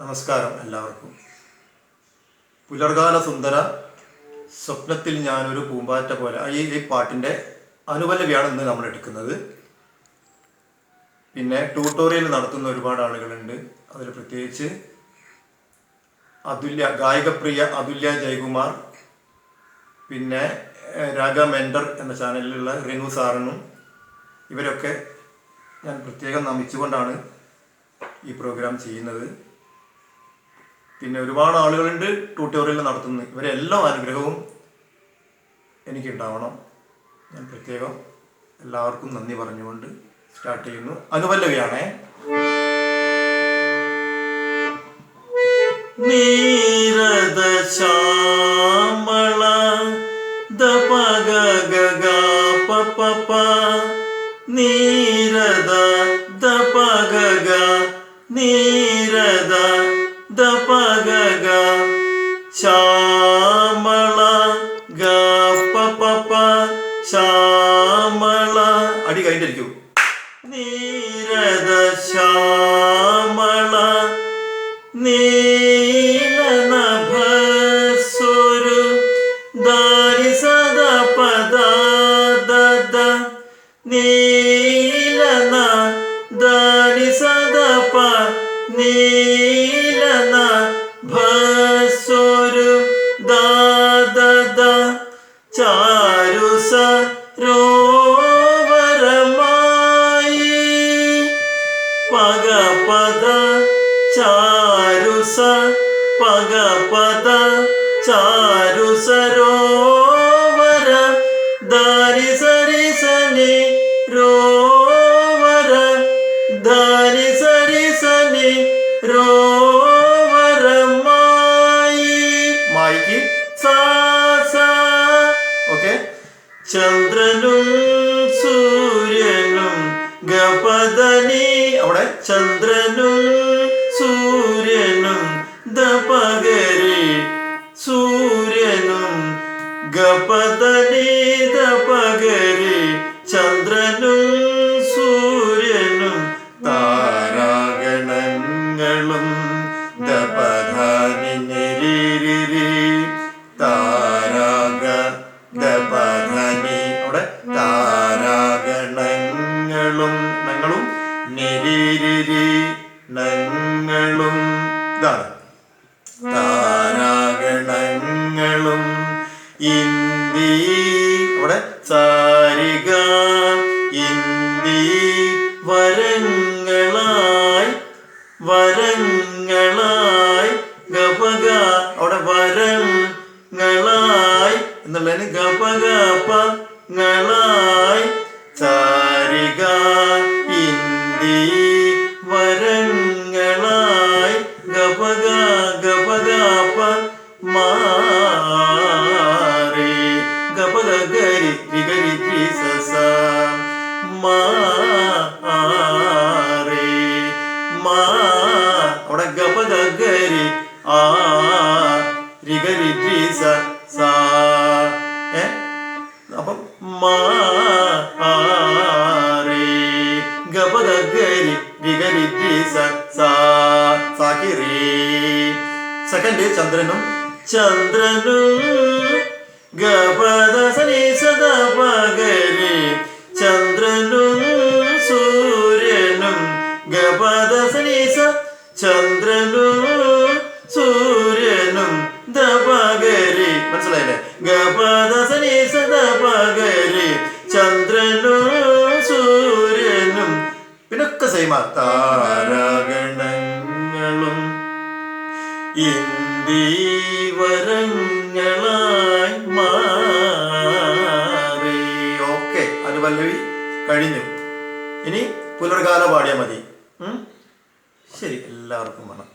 നമസ്കാരം എല്ലാവർക്കും. പുലർകാല സുന്ദര സ്വപ്നത്തിൽ ഞാനൊരു പൂമ്പാറ്റ പോലെ ഈ പാട്ടിൻ്റെ അനുപല്ലവിയാണ് ഇന്ന് നമ്മൾ എടുക്കുന്നത്. പിന്നെ ട്യൂട്ടോറിയൽ നടത്തുന്ന ഒരുപാട് ആളുകളുണ്ട്. അതിൽ പ്രത്യേകിച്ച് ഗായികപ്രിയ അതുല്യ ജയകുമാർ, പിന്നെ രാഗ മെൻഡർ എന്ന ചാനലിലുള്ള റിനു സാറിനും ഇവരൊക്കെ ഞാൻ പ്രത്യേകം നമിച്ചുകൊണ്ടാണ് ഈ പ്രോഗ്രാം ചെയ്യുന്നത്. പിന്നെ ഒരുപാട് ആളുകളുണ്ട് ട്യൂട്ടോറിയൽ നടത്തുന്നത്. ഇവരെല്ലാം അനുഗ്രഹവും എനിക്കുണ്ടാവണം. ഞാൻ പ്രത്യേകം എല്ലാവർക്കും നന്ദി പറഞ്ഞുകൊണ്ട് സ്റ്റാർട്ട് ചെയ്യുന്നു. അനുപല്ലവിയാണേ. നീരദ ശ്യാമള ദപ ഗ ഗ പ പ പ നീരദ ദപ ഗ ഗ നീരദ ദപ ഗ ഗ ശ്യാമള ഗ പ പ പ ശ്യാമള അടി കഴിഞ്ഞിരിക്കൂ. നീരദ ശ്യാമള നീലനഭ സ്വരു ദാരി സദ പദ ദ നീലന ദാരി സദ പ നീലന ഭസ്വരു ദ ചാരു സരോവരമായി പഗ പദ ചാരു സ പഗ പദ ചാരു സരോവര ദാരി സരി സനി രോവര ദാരി സരി സനി രോവരമായി മായിക്ക് സാ സാ. ഓക്കെ. ചന്ദ്രനും സൂര്യനും ഗപദനി അവിടെ ചന്ദ്രനും സൂര്യനും ദപഗരി സൂര്യനും ഗപദനി ദപഗരി ചന്ദ്രനും സൂര്യനും താരാഗണങ്ങളും ദപധാനി നിരിരി താരാഗ ദപധാനി അവിടെ താരാഗണങ്ങളും നങ്ങളും നിരിരി നങ്ങളും താരാഗണങ്ങളും ഇന്ദി അവിടെ സാരിക ഇന്ദി വരങ്ങളായി വരങ്ങളായി ഗപഗ അവിടെ വരങ്ങളായി എന്നുള്ളതിന് ഗപഗപങ്ങളായി സാരിക ഇന്ദി വരങ്ങളായി ഗപഗ ഗപഗപ മാറി ഗപഗ ഗരി ഗരി രി സ സ മാറി മാ അവിടെ ഗപഗ ഗരി ആ രി ഗരി രി സ സ അപ്പം മാറി ഗപഗ ഗരി രി ഗരി രി സ സ സാക്കി രി. സെക്കൻഡ് ചന്ദ്രനും ചന്ദ്രനും ഗപദ സനി സദ പഗരി ചന്ദ്രനും സൂര്യനും ഗപദ സനി സ ചന്ദ്രനും സൂര്യനും ദപഗരി മനസ്സിലായില്ലേ? ഗപദ സനി സദ പഗരി ചന്ദ്രനും സൂര്യനും പിന്നൊക്കെ സെയിമാ. താരാഗണങ്ങളും ഇന്ദീവരങ്ങളായി മാറി. ഓക്കെ. അനുപല്ലവി കഴിഞ്ഞു. ഇനി പുലർകാല പാടിയാൽ മതി. ശരി, എല്ലാവർക്കും വേണം.